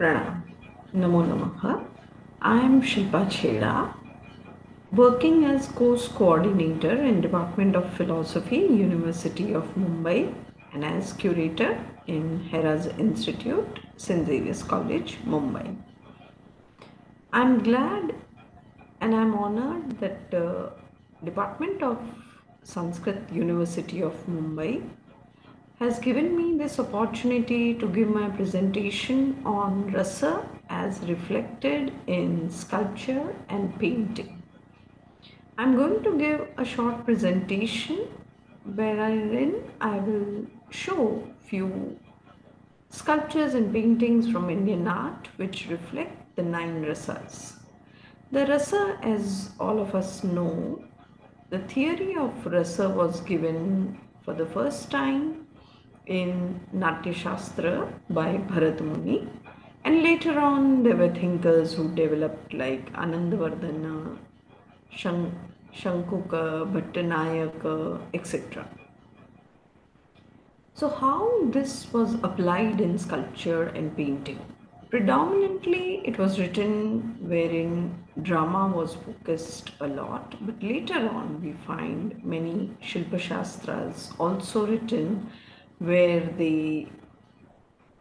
Pranam. Namo Namaha. I am Shilpa Chheda, working as course coordinator in Department of Philosophy, University of Mumbai, and as curator in Heras Institute, St. Xavier's College, Mumbai. I'm glad and I'm honored that Department of Sanskrit, University of Mumbai has given me this opportunity to give my presentation on rasa as reflected in sculpture and painting. I'm going to give a short presentation wherein I will show few sculptures and paintings from Indian art which reflect the nine rasas. The rasa, as all of us know, the theory of rasa was given for the first time in Natya Shastra by Bharat Muni, and later on there were thinkers who developed like Anandavardhana, Shankuka, Bhattanayaka, etc. So, how this was applied in sculpture and painting? Predominantly, it was written wherein drama was focused a lot, but later on, we find many Shilpa Shastras also written where they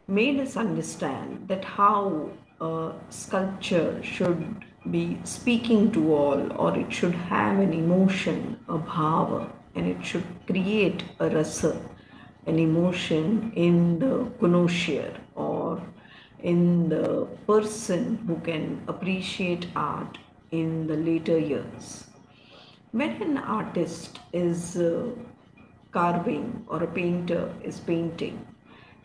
made us understand that how a sculpture should be speaking to all, or it should have an emotion, a bhava, and it should create a rasa, an emotion in the connoisseur or in the person who can appreciate art in the later years. When an artist is carving or a painter is painting,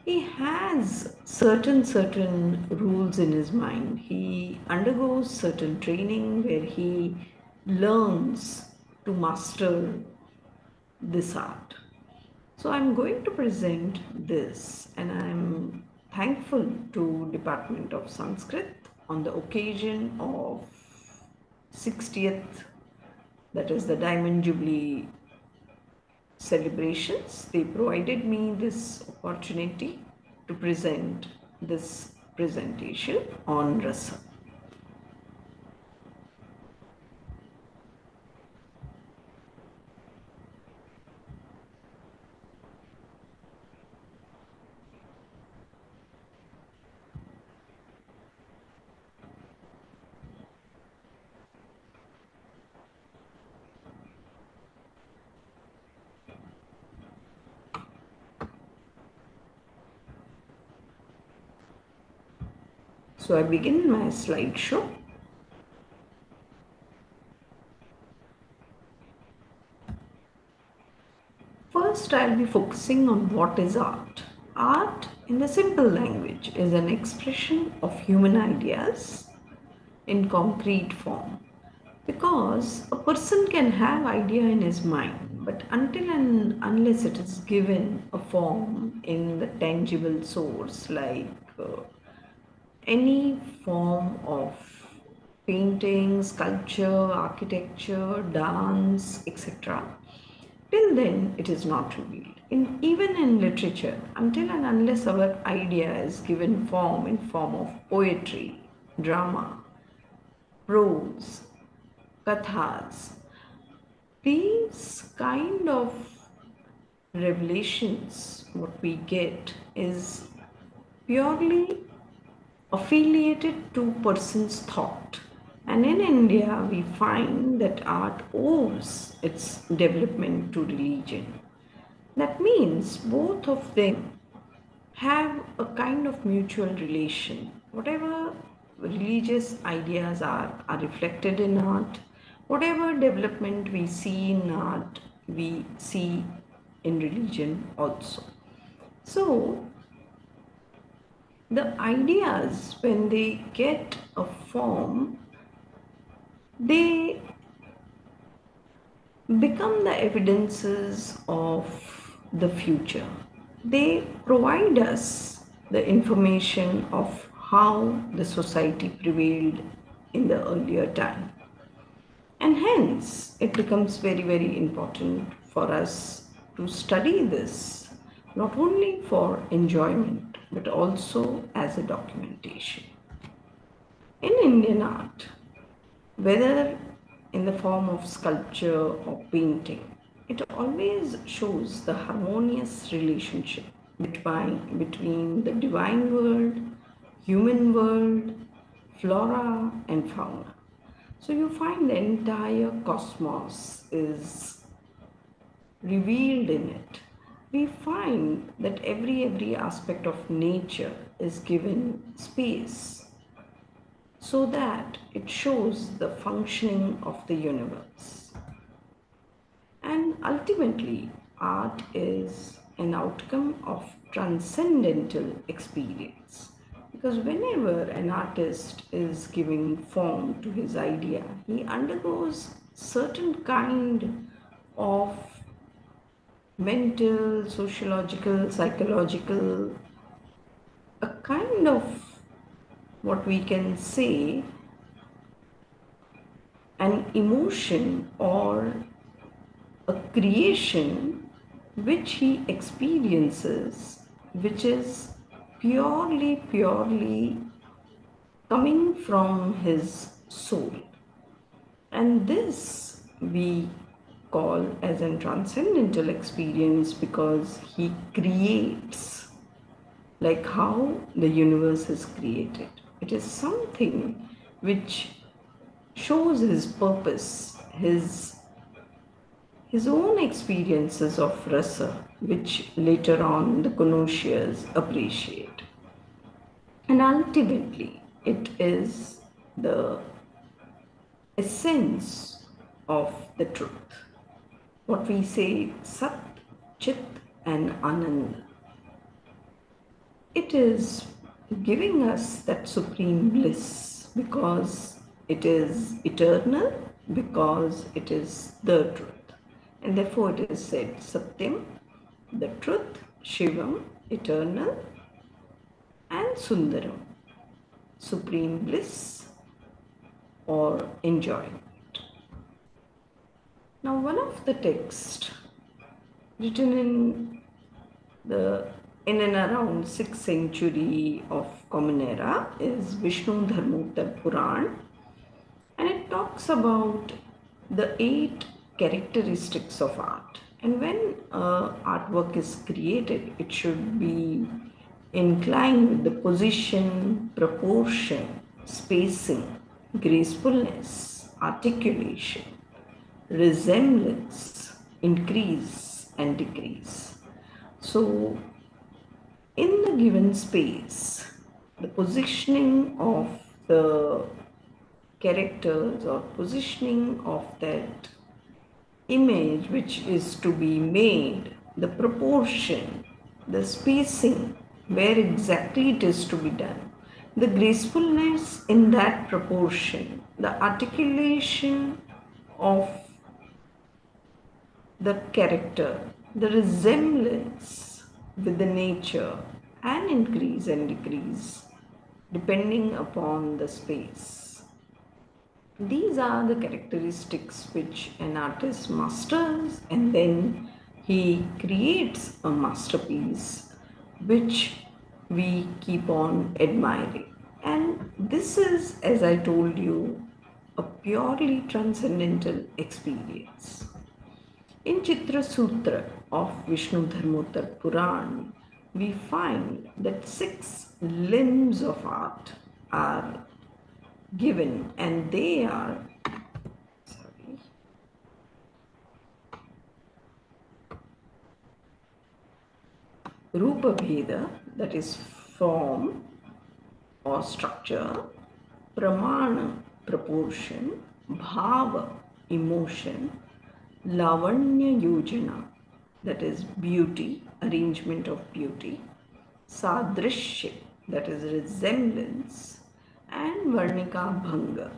he has certain rules in his mind. He undergoes certain training where he learns to master this art. So I'm going to present this, and I'm thankful to Department of Sanskrit on the occasion of 60th, that is the Diamond Jubilee celebrations. They provided me this opportunity to present this presentation on rasa. So I begin my slideshow. First, I'll be focusing on what is art. Art, in the simple language, is an expression of human ideas in concrete form. Because a person can have idea in his mind, but until and unless it is given a form in the tangible source, like any form of painting, sculpture, architecture, dance, etc., till then it is not revealed. Even in literature, until and unless our idea is given form in form of poetry, drama, prose, kathas, these kind of revelations, what we get is purely affiliated to person's thought. And in India, we find that art owes its development to religion. That means both of them have a kind of mutual relation. Whatever religious ideas are reflected in art. Whatever development we see in art, we see in religion also. So, the ideas, when they get a form, they become the evidences of the future. They provide us the information of how the society prevailed in the earlier time. And hence, it becomes very important for us to study this, not only for enjoyment, but also as a documentation. In Indian art, whether in the form of sculpture or painting, it always shows the harmonious relationship between the divine world, human world, flora, and fauna. So you find the entire cosmos is revealed in it. We find that every aspect of nature is given space so that it shows the functioning of the universe. And ultimately, art is an outcome of transcendental experience. Because whenever an artist is giving form to his idea, he undergoes certain kind of mental, sociological, psychological, a kind of what we can say an emotion or a creation which he experiences, which is purely coming from his soul. And this we call as a transcendental experience because he creates like how the universe is created. It is something which shows his purpose, his own experiences of rasa, which later on the connoisseurs appreciate. And ultimately, it is the essence of the truth. What we say, Sat, Chit, and Ananda. It is giving us that supreme bliss because it is eternal, because it is the truth. And therefore it is said Satyam, the truth, Shivam, eternal, and Sundaram, supreme bliss or enjoyment. Now, one of the texts written the in and around 6th century of Common Era is Vishnu Dharmottar Puran, and it talks about the 8 characteristics of art. And when artwork is created, it should be inclined with the position, proportion, spacing, gracefulness, articulation, resemblance, increase, and decrease. So, in the given space, the positioning of the characters or positioning of that image which is to be made, the proportion, the spacing, where exactly it is to be done, the gracefulness in that proportion, the articulation of the character, the resemblance with the nature, and increase and decrease depending upon the space. These are the characteristics which an artist masters, and then he creates a masterpiece which we keep on admiring. And this is, as I told you, a purely transcendental experience. In Chitra Sutra of Vishnu Dharmottar Puran, we find that 6 limbs of art are given, and they are Rupa Bheda, that is form or structure, Pramana, proportion, Bhava, emotion, Lavanya Yojana, that is beauty, arrangement of beauty, Sadrishya, that is resemblance, and Varnika Bhanga.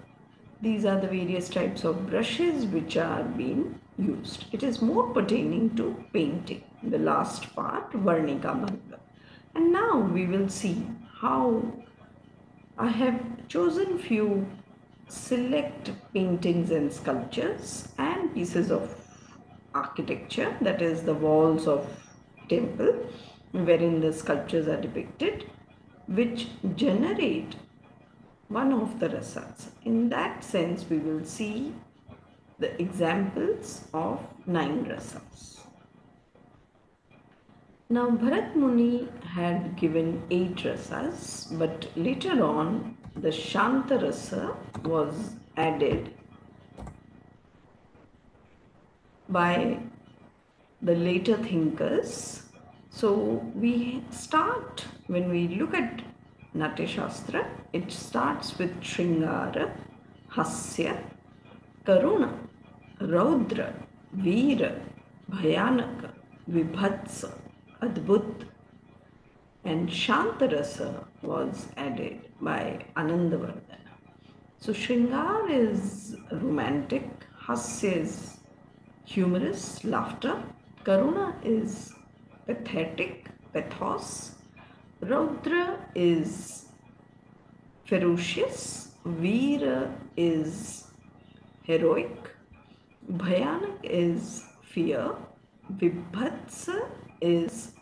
These are the various types of brushes which are being used. It is more pertaining to painting, the last part, Varnika Bhanga. And now we will see how I have chosen few select paintings and sculptures and pieces of architecture, that is the walls of temple, wherein the sculptures are depicted, which generate one of the rasas. In that sense, we will see the examples of 9 rasas. Now, Bharat Muni had given 8 rasas, but later on the Shanta rasa was added by the later thinkers. So we start, when we look at Natya Shastra, it starts with Shringara, Hasya, Karuna, Raudra, Veera, Bhayanaka, Vibhatsa, Adbhut, and Shantarasa was added by Anandavardhana. So Shringar is romantic, Hasya is humorous, laughter, Karuna is pathetic, pathos, Raudra is ferocious, Veera is heroic, Bhayanak is fear, Vibhatsa is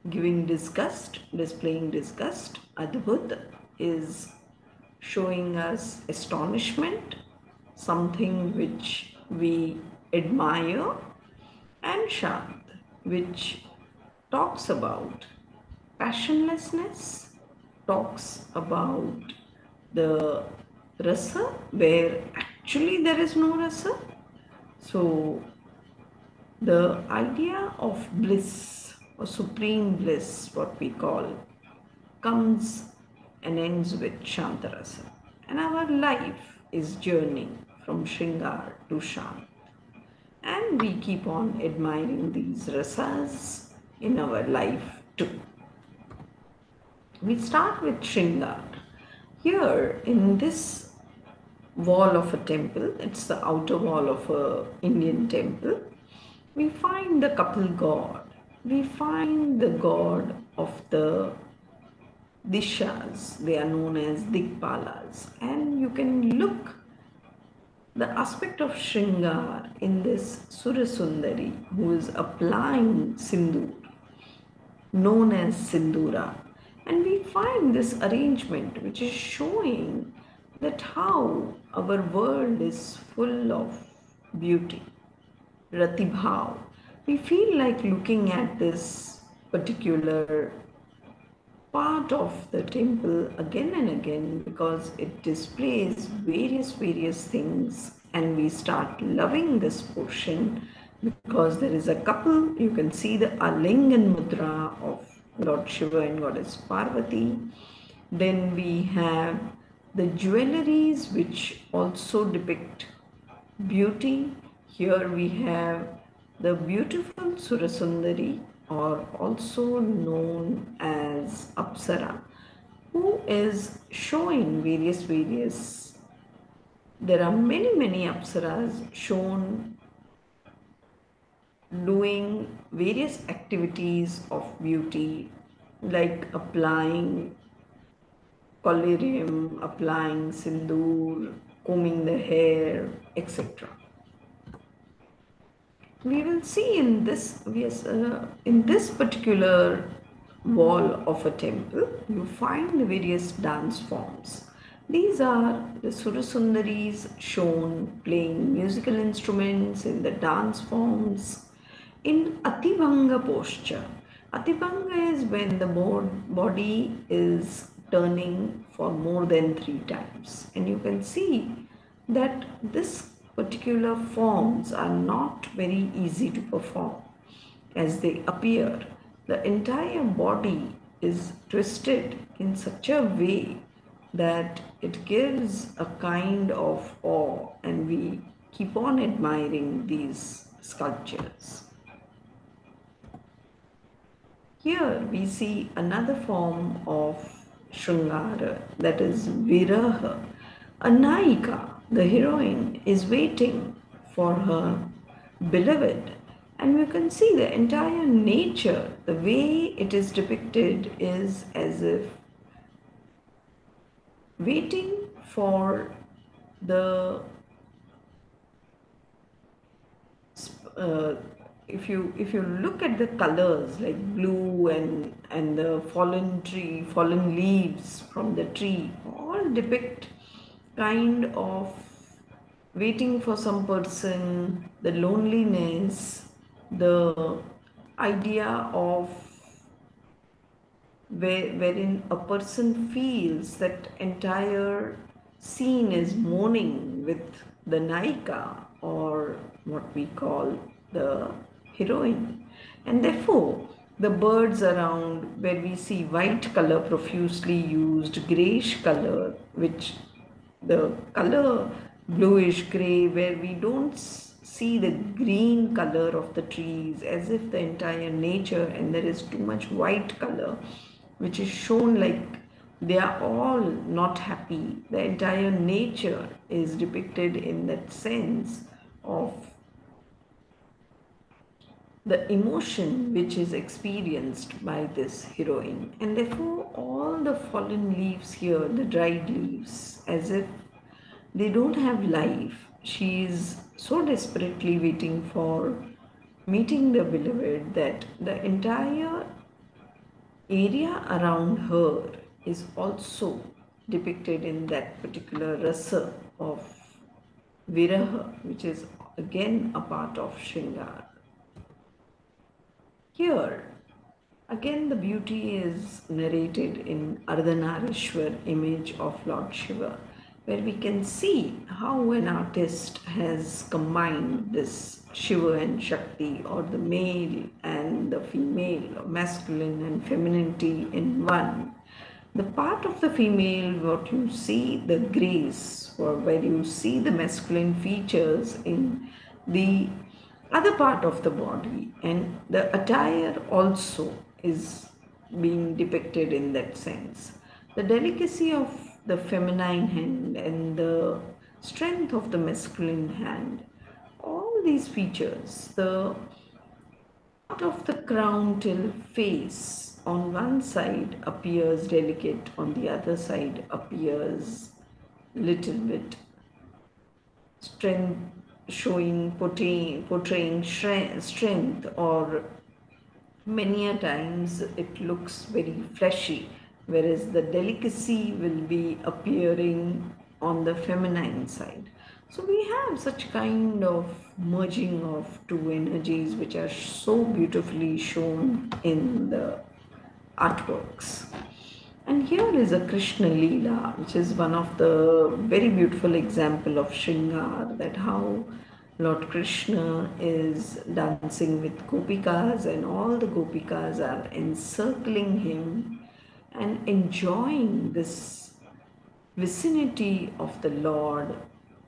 giving disgust, displaying disgust, Adbhut is showing us astonishment, something which we admire, and Shant, which talks about passionlessness, talks about the rasa where actually there is no rasa. So the idea of bliss or supreme bliss, what we call, comes and ends with Shantarasa. And our life is journeying from Shringar to Shant. And we keep on admiring these rasas in our life too. We start with Shringar. Here in this wall of a temple, it's the outer wall of a Indian temple, we find the couple god. We find the god of the dishas. They are known as Dikpalas. And you can look the aspect of Shringar in this Surasundari who is applying Sindoor, known as Sindura. And we find this arrangement which is showing that how our world is full of beauty, Ratibhav. We feel like looking at this particular part of the temple again and again because it displays various things, and we start loving this portion because there is a couple. You can see the Alingan mudra of Lord Shiva and Goddess Parvati. Then we have the jewelries which also depict beauty. Here we have the beautiful Surasundari, or also known as Apsara, who is showing various. There are many Apsaras shown doing various activities of beauty, like applying collyrium, applying sindoor, combing the hair, etc. We will see in this, yes, in this particular wall of a temple, you find the various dance forms. These are the Surasundaris shown playing musical instruments in the dance forms in Atibhanga posture. Atibhanga is when the body is turning for more than 3 times, and you can see that this particular forms are not very easy to perform as they appear. The entire body is twisted in such a way that it gives a kind of awe, and we keep on admiring these sculptures. Here we see another form of Shringara, that is Viraha. A Naika, the heroine, is waiting for her beloved, and we can see the entire nature, the way it is depicted is as if waiting for the uh, if you look at the colors like blue and the fallen leaves from the tree, all depict kind of waiting for some person, the loneliness, the idea of wherein a person feels that entire scene is mourning with the Naika, or what we call the heroine. And therefore, the birds around where we see white color profusely used, grayish color, which the color bluish gray, where we don't see the green color of the trees, as if the entire nature, and there is too much white color which is shown like they are all not happy. The entire nature is depicted in that sense of the emotion which is experienced by this heroine. And therefore, all the fallen leaves here, the dried leaves, as if they don't have life. She is so desperately waiting for meeting the beloved that the entire area around her is also depicted in that particular rasa of viraha, which is again a part of Shringar. Here, again, the beauty is narrated in Ardhanarishwar image of Lord Shiva, where we can see how an artist has combined this Shiva and Shakti, or the male and the female, or masculine and femininity in one. The part of the female, what you see, the grace, or where you see the masculine features in the other part of the body, and the attire also is being depicted in that sense. The delicacy of the feminine hand and the strength of the masculine hand, all these features, the part of the crown till face on one side appears delicate, on the other side appears little bit strength, showing portraying strength, or many a times it looks very fleshy, whereas the delicacy will be appearing on the feminine side. So we have such kind of merging of two energies which are so beautifully shown in the artworks. And here is a Krishna Leela, which is one of the very beautiful example of Shringar, that how Lord Krishna is dancing with gopikas, and all the gopikas are encircling him and enjoying this vicinity of the Lord,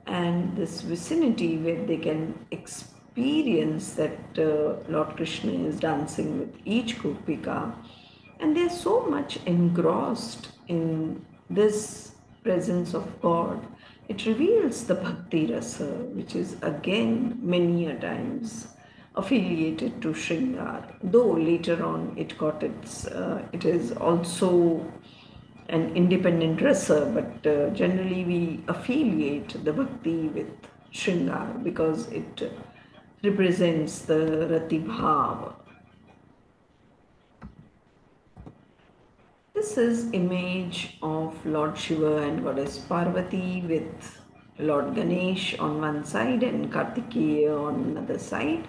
and this vicinity where they can experience that Lord Krishna is dancing with each gopika, and they're so much engrossed in this presence of God. It reveals the bhakti rasa, which is again many a times affiliated to Shringar, though later on it is also an independent rasa, but generally we affiliate the bhakti with Shringar because it represents the Rati Bhav. This is image of Lord Shiva and Goddess Parvati with Lord Ganesh on one side and Kartikeya on another side.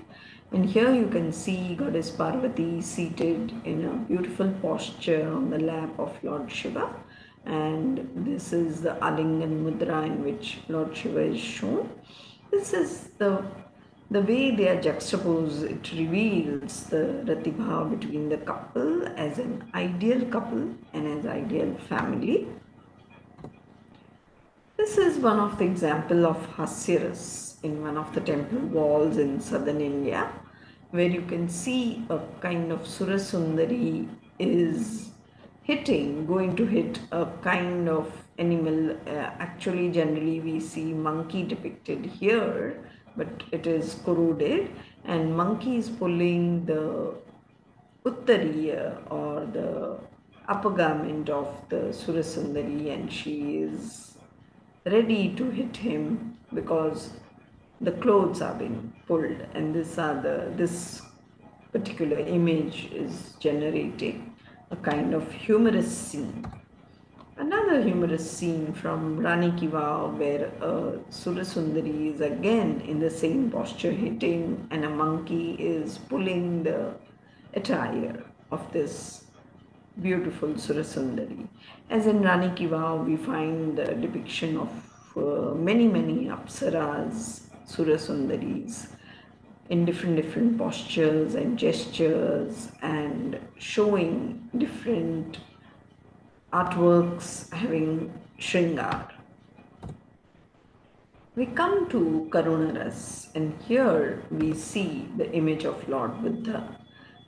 And here you can see Goddess Parvati seated in a beautiful posture on the lap of Lord Shiva. And this is the Alingan Mudra in which Lord Shiva is shown. This is the way they are juxtaposed. It reveals the Ratibha between the couple as an ideal couple and as ideal family. This is one of the example of Hasyaras in one of the temple walls in southern India, where you can see a kind of Surasundari is going to hit a kind of animal. Actually, generally we see monkey depicted here, but it is corroded, and monkey is pulling the uttariya, or the upper garment of the Surasundari, and she is ready to hit him because the clothes are being pulled, and this particular image is generating a kind of humorous scene. Another humorous scene from Rani Ki Vav, where Surasundari is again in the same posture hitting, and a monkey is pulling the attire of this beautiful Surasundari. As in Rani Ki Vav, we find the depiction of many apsaras, Surasundaris, in different postures and gestures, and showing different artworks having Shringar. We come to Karunaras, and here we see the image of Lord Buddha,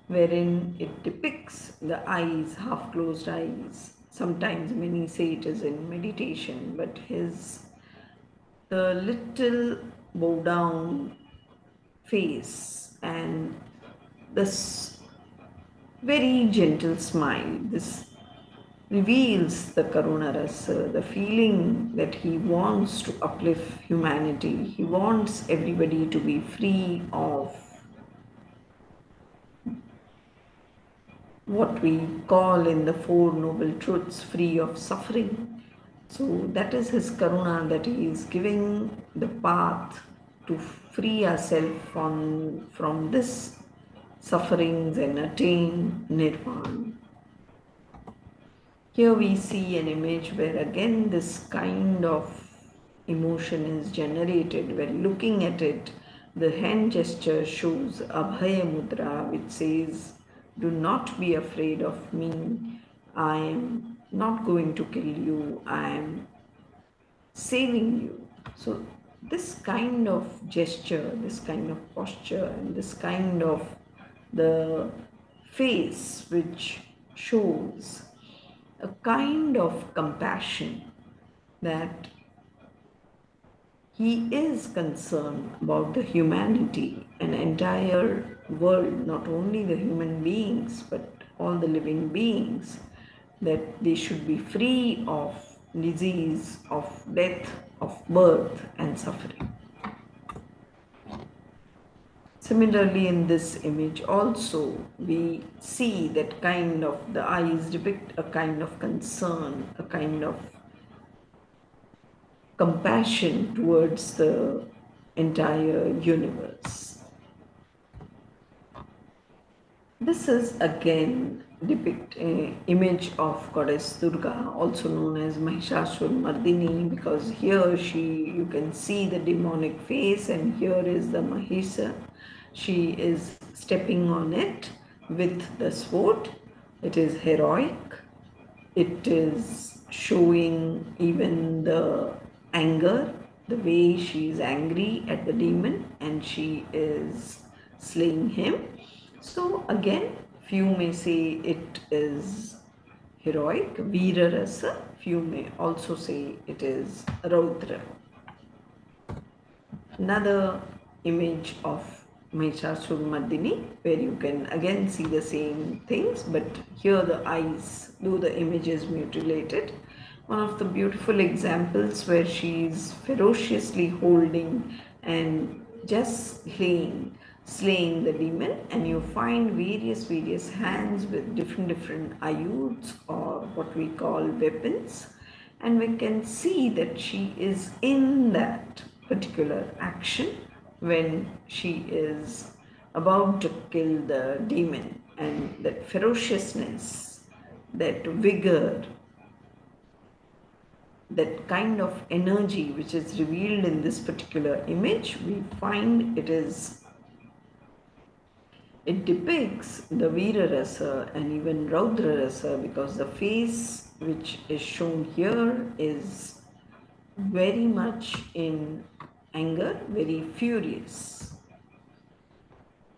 wherein it depicts the eyes, half closed eyes. Sometimes many say it is in meditation, but the little bow down face and this very gentle smile, this reveals the Karuna Rasa, the feeling that he wants to uplift humanity. He wants everybody to be free of what we call in the Four Noble Truths, free of suffering. So that is his Karuna, that he is giving the path to free ourselves from this sufferings and attain Nirvana. Here we see an image where again this kind of emotion is generated. When looking at it, the hand gesture shows Abhaya Mudra, which says, "Do not be afraid of me. I am not going to kill you. I am saving you." So this kind of gesture, this kind of posture, and this kind of the face which shows a kind of compassion that he is concerned about the humanity, an entire world, not only the human beings, but all the living beings, that they should be free of disease, of death, of birth and suffering. Similarly, in this image also, we see that kind of the eyes depict a kind of concern, a kind of compassion towards the entire universe. This is again depict an image of goddess Durga, also known as Mahishasur Mardini, because here you can see the demonic face, and here is the Mahisa. She is stepping on it with the sword. It is heroic. It is showing even the anger, the way she is angry at the demon and she is slaying him. So again, few may say it is heroic, Veera Rasa. Few may also say it is Raudra. Another image of Mahishasur Mardini, where you can again see the same things, but here the eyes, though the image is mutilated. One of the beautiful examples where she is ferociously holding and just slaying the demon, and you find various hands with different ayuds, or what we call weapons, and we can see that she is in that particular action when she is about to kill the demon, and that ferociousness, that vigor, that kind of energy which is revealed in this particular image, we find it depicts the Veera Rasa and even Raudra Rasa, because the face which is shown here is very much in anger, very furious.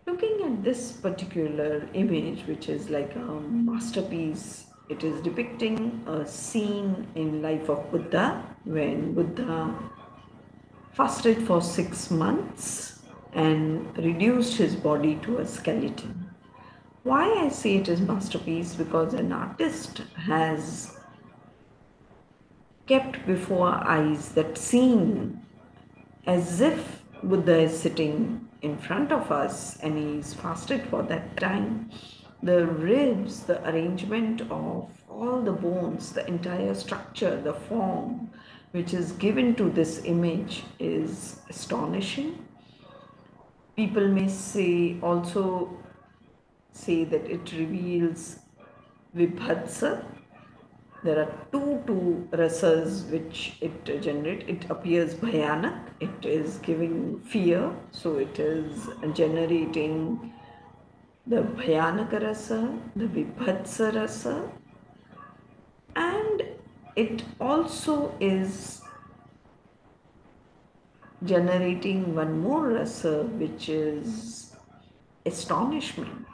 Looking at this particular image, which is like a masterpiece, it is depicting a scene in life of Buddha when Buddha fasted for 6 months and reduced his body to a skeleton. Why I say it is masterpiece? Because an artist has kept before our eyes that scene as if Buddha is sitting in front of us and he's fasted for that time. The ribs, the arrangement of all the bones, the entire structure, the form which is given to this image is astonishing. People may say also say that it reveals vibhatsa. There are two rasas which it generates. It appears bhayanak. It is giving fear. So it is generating the bhayanaka rasa, the vibhatsa rasa, and it also is generating one more rasa which is astonishment,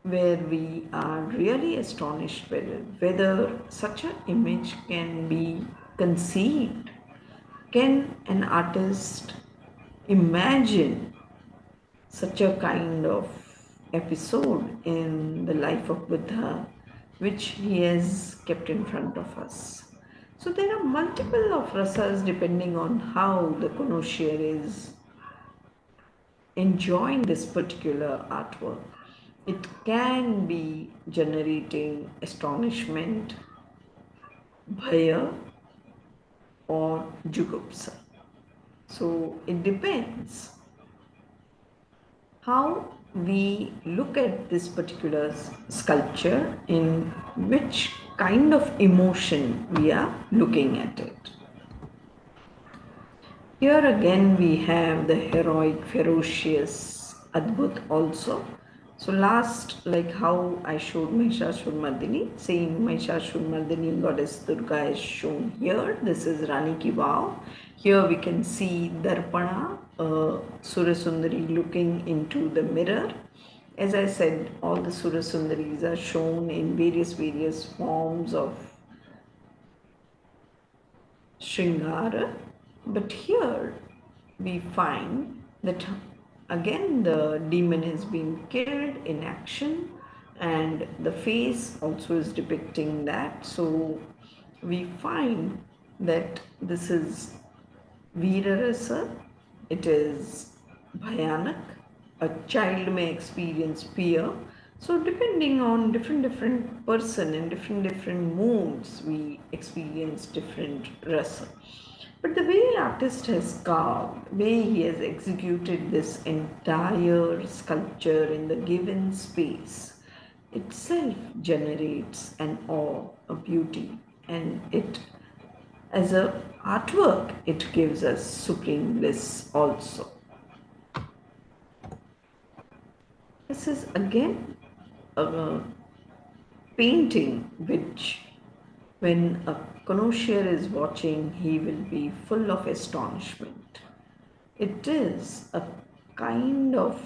where we are really astonished whether such an image can be conceived. Can an artist imagine such a kind of episode in the life of Buddha, which he has kept in front of us? So there are multiple of rasas depending on how the connoisseur is enjoying this particular artwork. It can be generating astonishment, bhaya, or jugupsa. So it depends how we look at this particular sculpture, in which kind of emotion we are looking at it. Here again we have the heroic, ferocious Adbhut also. So last, like how I showed Mahishashurmardini, same Mahishashurmardini goddess Durga is shown here. This is Rani Ki Vav. Here we can see Darpana, Surasundari looking into the mirror. As I said, all the Surasundaris are shown in various forms of Shringara. But here we find that again the demon has been killed in action, and the face also is depicting that. So we find that this is Virarasa, it is Bhayanak. A child may experience fear. So depending on different person and different moods, we experience different rasa. But the way artist has carved, way he has executed this entire sculpture in the given space, itself generates an awe, a beauty, and it, as a artwork, it gives us supreme bliss also. This is again a painting which, when a connoisseur is watching, he will be full of astonishment. It is a kind of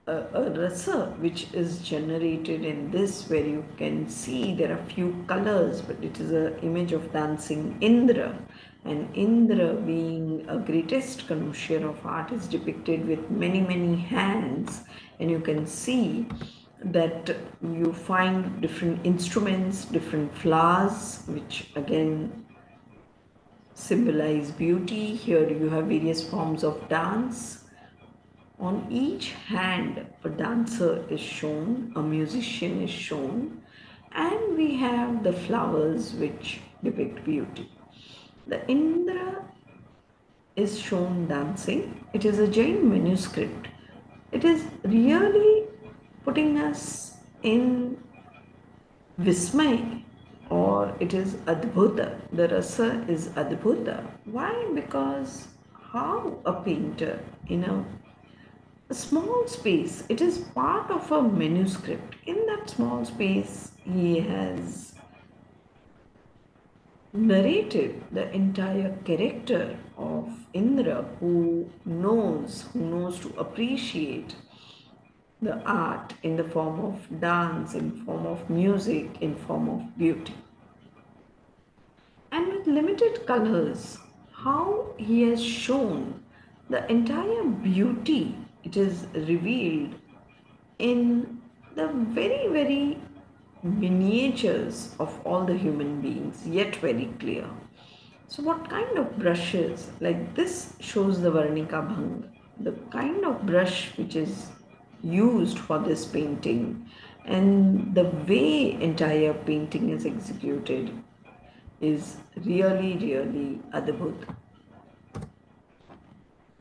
a rasa which is generated in this, where you can see there are few colors, but it is an image of dancing Indra, and Indra, being a greatest connoisseur of art, is depicted with many hands, and you can see that you find different instruments, different flowers, which again symbolize beauty. Here you have various forms of dance. On each hand, a dancer is shown, a musician is shown, and we have the flowers which depict beauty. The Indra is shown dancing. It is a Jain manuscript. It is really putting us in Vismay, or it is Adbhuta. The rasa is Adbhuta. Why? Because how a painter in a small space, it is part of a manuscript. In that small space, he has narrated the entire character of Indra, who knows to appreciate the art in the form of dance, in form of music, in form of beauty. And with limited colors, how he has shown the entire beauty, it is revealed in the very miniatures of all the human beings, yet very clear. So what kind of brushes, like this shows the Varnika Bhang, the kind of brush which is used for this painting and the way entire painting is executed is really, really adbhut.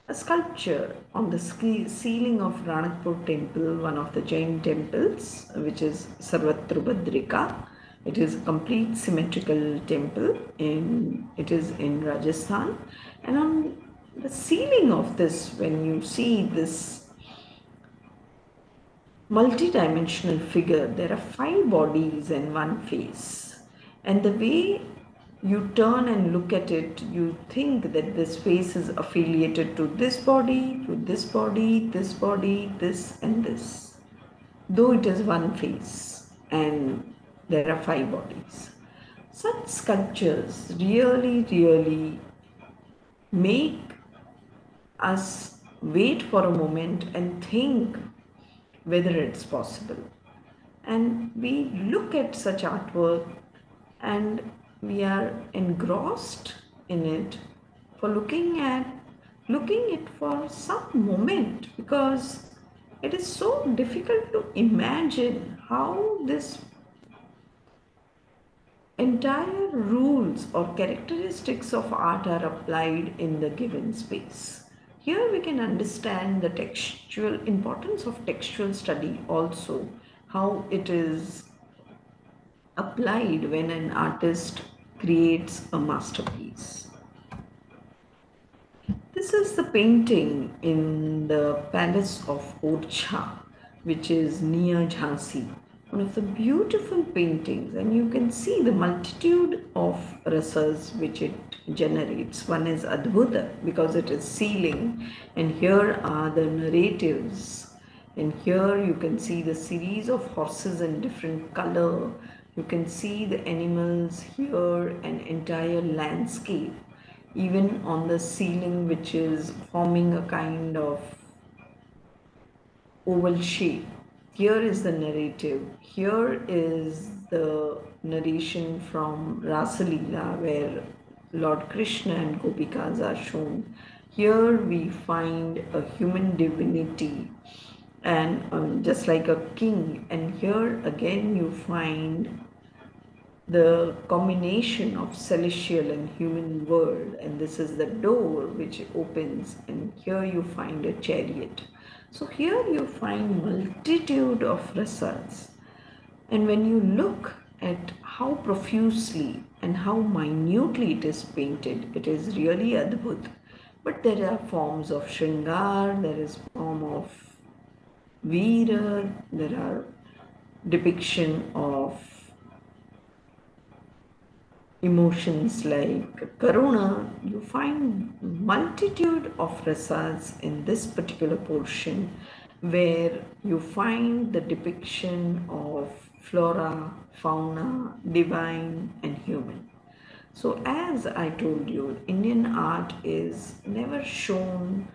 A sculpture on the ceiling of Ranakpur temple, one of the Jain temples, which is Sarvatrubhadrika. It is a complete symmetrical temple it is in Rajasthan. And on the ceiling of this, when you see this multi-dimensional figure, there are five bodies and one face, and the way you turn and look at it, you think that this face is affiliated to this body, to this body, this body, this and this, though it is one face and there are five bodies. Such sculptures really, really make us wait for a moment and think whether it's possible. And we look at such artwork and we are engrossed in it for looking it for some moment, because it is so difficult to imagine how this entire rules or characteristics of art are applied in the given space. Here we can understand the textual importance of textual study also, how it is applied when an artist creates a masterpiece. This is the painting in the Palace of Orcha, which is near Jhansi. One of the beautiful paintings, and you can see the multitude of rasas which it generates. One is Adbhuta because it is ceiling, and here are the narratives. And here you can see the series of horses in different color. You can see the animals here, an entire landscape, even on the ceiling, which is forming a kind of oval shape. Here is the narrative. Here is the narration from Rasalila, where Lord Krishna and Gopikas are shown. Here we find a human divinity and just like a king, and here again you find the combination of celestial and human world, and this is the door which opens, and here you find a chariot. So here you find multitude of rasas, and when you look at how profusely and how minutely it is painted, it is really adbhut. But there are forms of shringar, there is form of veera, there are depiction of emotions like karuna. You find multitude of rasas in this particular portion, where you find the depiction of flora, fauna, divine and human. So as I told you, Indian art is never shown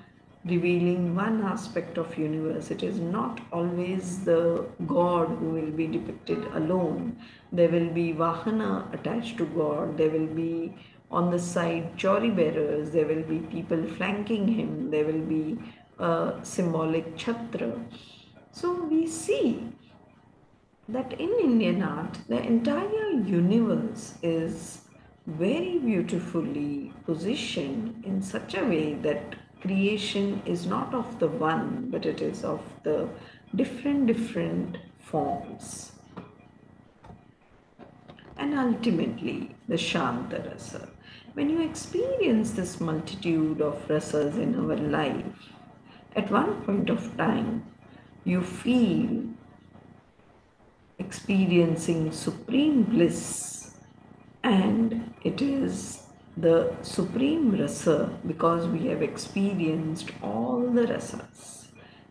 revealing one aspect of universe. It is not always the God who will be depicted alone. There will be Vahana attached to God. There will be on the side chori bearers. There will be people flanking him. There will be a symbolic chhatra. So we see that in Indian art, the entire universe is very beautifully positioned in such a way that creation is not of the one, but it is of the different forms. And ultimately, the Shanta Rasa. When you experience this multitude of rasas in our life, at one point of time, you feel experiencing supreme bliss, and it is the supreme rasa because we have experienced all the rasas,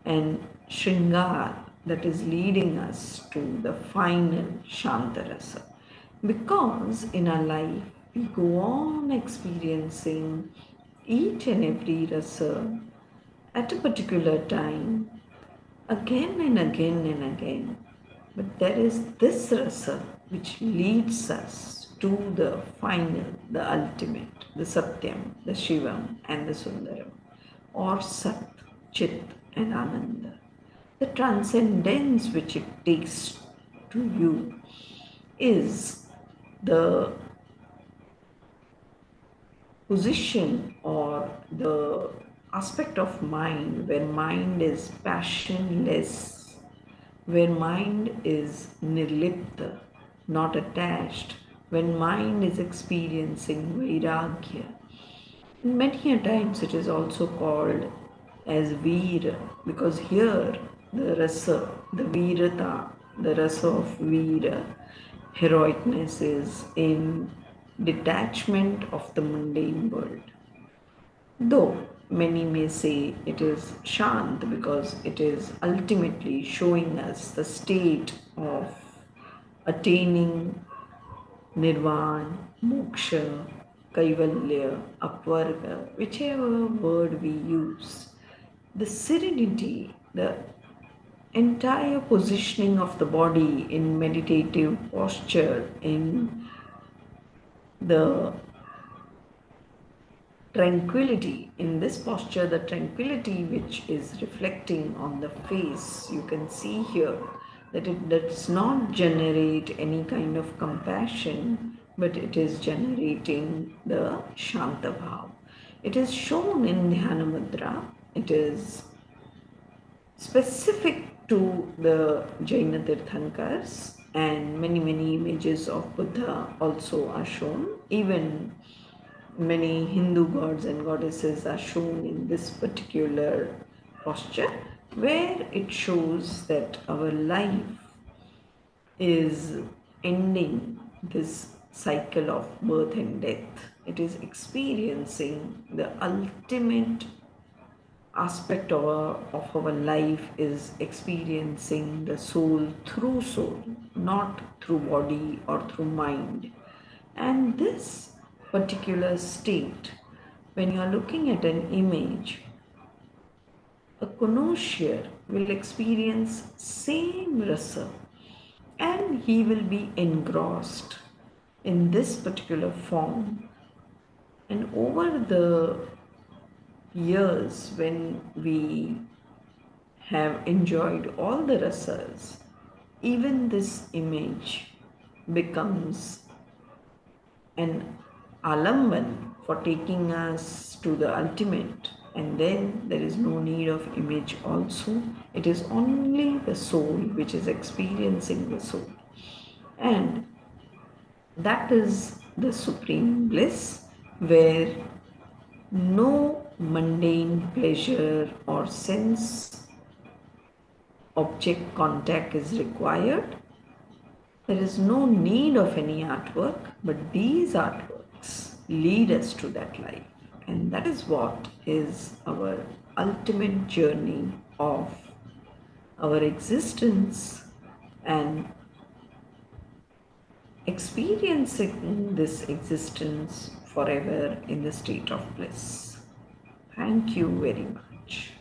and shringar that is leading us to the final shanta rasa, because in our life we go on experiencing each and every rasa at a particular time, again and again and again. But there is this rasa which leads us to the final, the ultimate. the Satyam, the Shivam, and the Sundaram, or Sat, Chit, and Ananda. The transcendence which it takes to you is the position or the aspect of mind where mind is passionless, where mind is nirlipta, not attached, when mind is experiencing vairagya. Many a times it is also called as Veera because here the rasa, the Veerata, the rasa of Veera, heroicness is in detachment of the mundane world. Though many may say it is Shant because it is ultimately showing us the state of attaining Nirvan, Moksha, Kaivalya, Apvarga, whichever word we use, the serenity, the entire positioning of the body in meditative posture, in the tranquility, in this posture, the tranquility which is reflecting on the face, you can see here that it does not generate any kind of compassion, but it is generating the Shanta Bhav. It is shown in Dhyana Mudra. It is specific to the Jaina Tirthankars, and many images of Buddha also are shown. Even many Hindu gods and goddesses are shown in this particular posture, where it shows that our life is ending this cycle of birth and death. It is experiencing the ultimate aspect of our life is experiencing the soul, not through body or through mind. And this particular state, when you are looking at an image, a connoisseur will experience same rasa and he will be engrossed in this particular form. And over the years, when we have enjoyed all the rasas, even this image becomes an alamban for taking us to the ultimate, and then there is no need of image also. It is only the soul which is experiencing the soul, and that is the supreme bliss where no mundane pleasure or sense object contact is required. There is no need of any artwork, but these artworks lead us to that life. And that is what is our ultimate journey of our existence and experiencing this existence forever in the state of bliss. Thank you very much.